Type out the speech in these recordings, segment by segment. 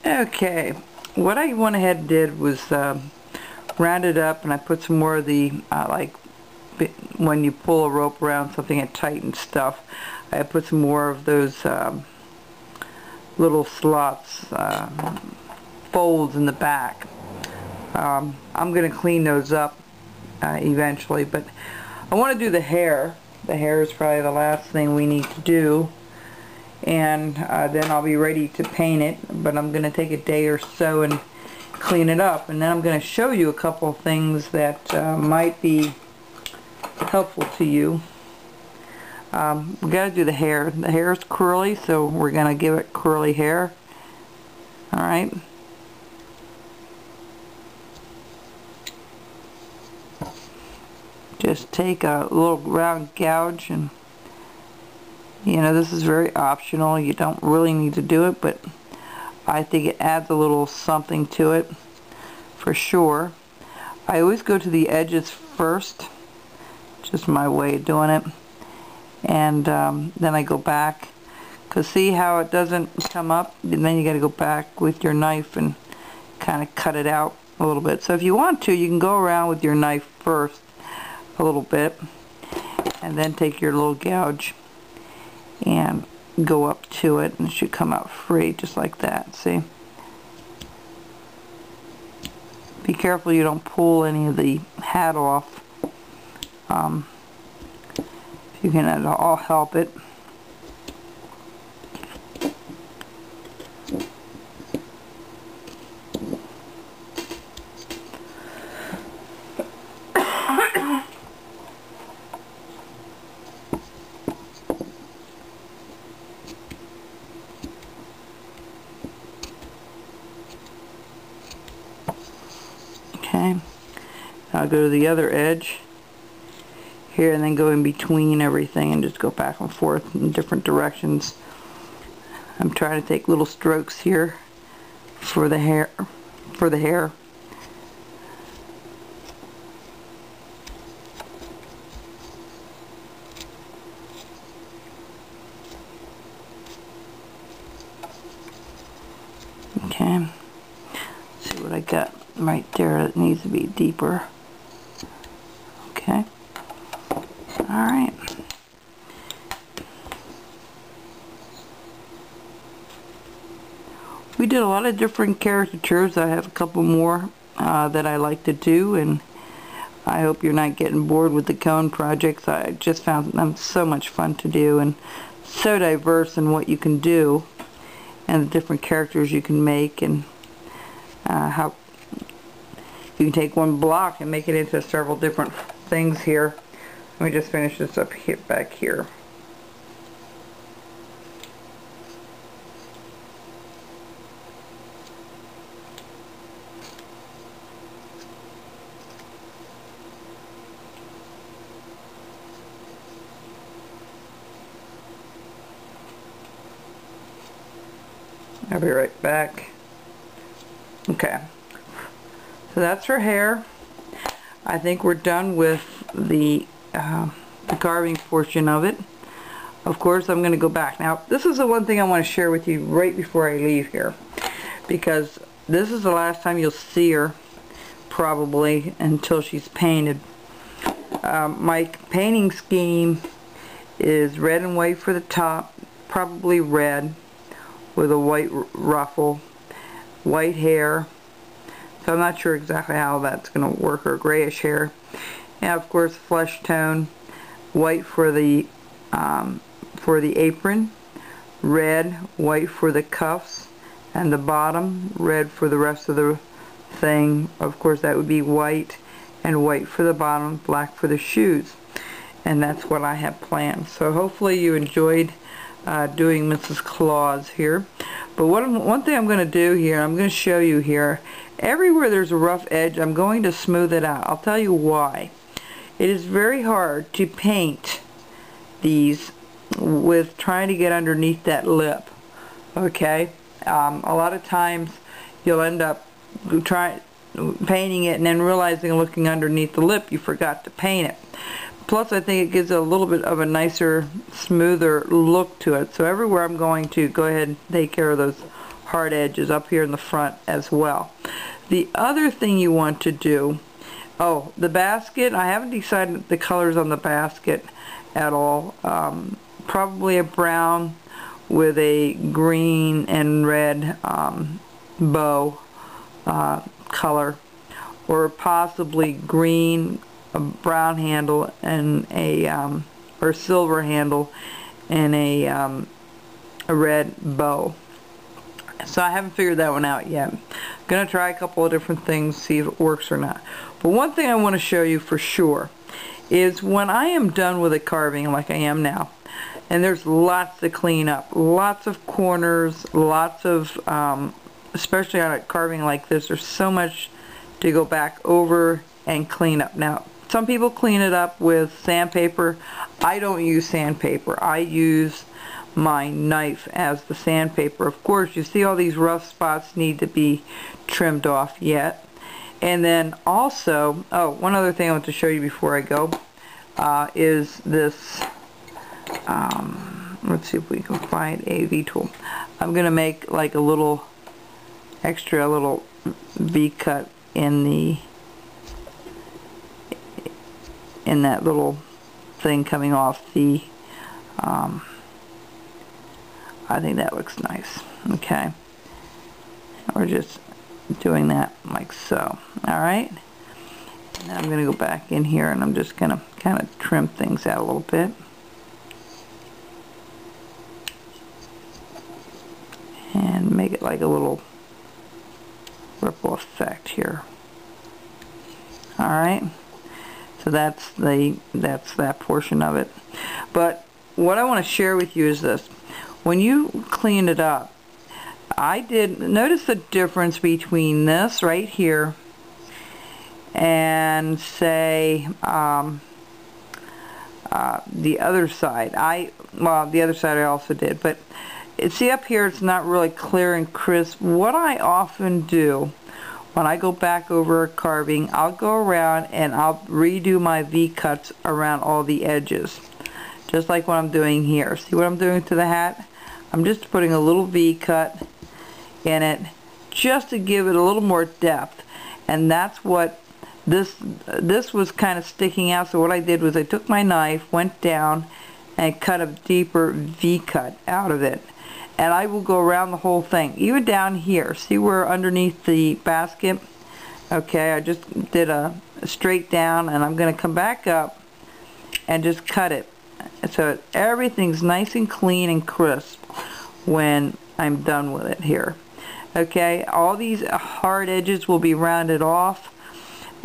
Okay, what I went ahead and did was round it up, and I put some more of the like when you pull a rope around something and tighten stuff, I put some more of those little slots, folds in the back. I'm going to clean those up eventually, but I want to do the hair. The hair is probably the last thing we need to do, and then I'll be ready to paint it, but I'm going to take a day or so and clean it up, and then I'm going to show you a couple of things that might be helpful to you. We got to do the hair. The hair is curly, so we're going to give it curly hair. Alright. Just take a little round gouge, and you know, this is very optional. You don't really need to do it, but I think it adds a little something to it for sure. I always go to the edges first, just my way of doing it, and then I go back, because see how it doesn't come up, and then you got to go back with your knife and kind of cut it out a little bit. So if you want to, you can go around with your knife first a little bit, and then take your little gouge and go up to it, and it should come out free just like that. See? Be careful you don't pull any of the hat off. If you can at all help it. Okay, I'll go to the other edge here, and then go in between everything and just go back and forth in different directions. I'm trying to take little strokes here for the hair. Okay, let's see what I got right there that needs to be deeper. Okay, alright. We did a lot of different caricatures. I have a couple more that I like to do, and I hope you're not getting bored with the cone projects. I just found them so much fun to do, and so diverse in what you can do, and the different characters you can make, and how you can take one block and make it into several different things here. Let me just finish this up here, back here. I'll be right back. Okay, so that's her hair. I think we're done with the carving portion of it. Of course, I'm going to go back. Now, this is the one thing I want to share with you right before I leave here, because this is the last time you'll see her, probably, until she's painted. My painting scheme is red and white for the top, probably red, with a white ruffle, white hair. So I'm not sure exactly how that's going to work, or grayish hair. And of course, flesh tone, white for the apron, red, white for the cuffs and the bottom, red for the rest of the thing. Of course, that would be white, and white for the bottom, black for the shoes. And that's what I have planned. So hopefully you enjoyed doing Mrs. Claus here. But one thing I'm going to do here, I'm going to show you here, everywhere there's a rough edge, I'm going to smooth it out. I'll tell you why. It is very hard to paint these with trying to get underneath that lip. Okay? A lot of times you'll end up painting it and then realizing, looking underneath the lip, you forgot to paint it. Plus, I think it gives it a little bit of a nicer, smoother look to it. So everywhere I'm going to go ahead and take care of those hard edges up here in the front as well. The other thing you want to do, oh, the basket, I haven't decided the colors on the basket at all. Probably a brown with a green and red bow color, or possibly green, a brown handle, and a or silver handle and a red bow. So I haven't figured that one out yet. I'm gonna try a couple of different things, see if it works or not. But one thing I want to show you for sure is when I am done with a carving like I am now, and there's lots to clean up, lots of corners, lots of especially on a carving like this, there's so much to go back over and clean up. Now, some people clean it up with sandpaper. I don't use sandpaper. I use my knife as the sandpaper. Of course, you see all these rough spots need to be trimmed off yet. And then also, oh, one other thing I want to show you before I go is this, let's see if we can find a V-tool. I'm going to make like a little extra little V-cut in that little thing coming off the, I think that looks nice. Okay, we're just doing that like so. Alright, now I'm going to go back in here and I'm just going to kind of trim things out a little bit. And make it like a little ripple effect here. Alright, so that's that portion of it. But what I want to share with you is this. When you clean it up, I did notice the difference between this right here and say the other side. Well, the other side I also did, but see up here it's not really clear and crisp. What I often do when I go back over a carving, I'll go around and I'll redo my V-cuts around all the edges, just like what I'm doing here. See what I'm doing to the hat? I'm just putting a little V-cut in it just to give it a little more depth, and that's what this was kind of sticking out. So what I did was I took my knife, went down and cut a deeper V-cut out of it, and I will go around the whole thing, even down here. See where underneath the basket? Okay, I just did a straight down, and I'm going to come back up and just cut it so everything's nice and clean and crisp when I'm done with it here. Okay, all these hard edges will be rounded off.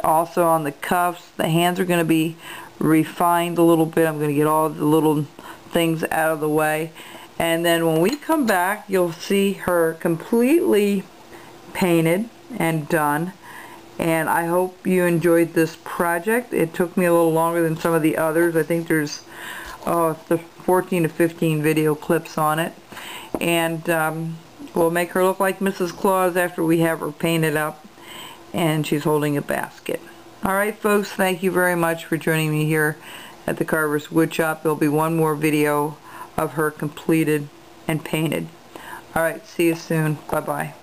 Also on the cuffs, the hands are going to be refined a little bit. I'm going to get all the little things out of the way. And then when we come back, you'll see her completely painted and done. And I hope you enjoyed this project. It took me a little longer than some of the others. I think there's 14 to 15 video clips on it. And we'll make her look like Mrs. Claus after we have her painted up and she's holding a basket. Alright folks, thank you very much for joining me here at the Carver's Woodshop. There'll be one more video of her completed and painted. Alright, see you soon. Bye bye.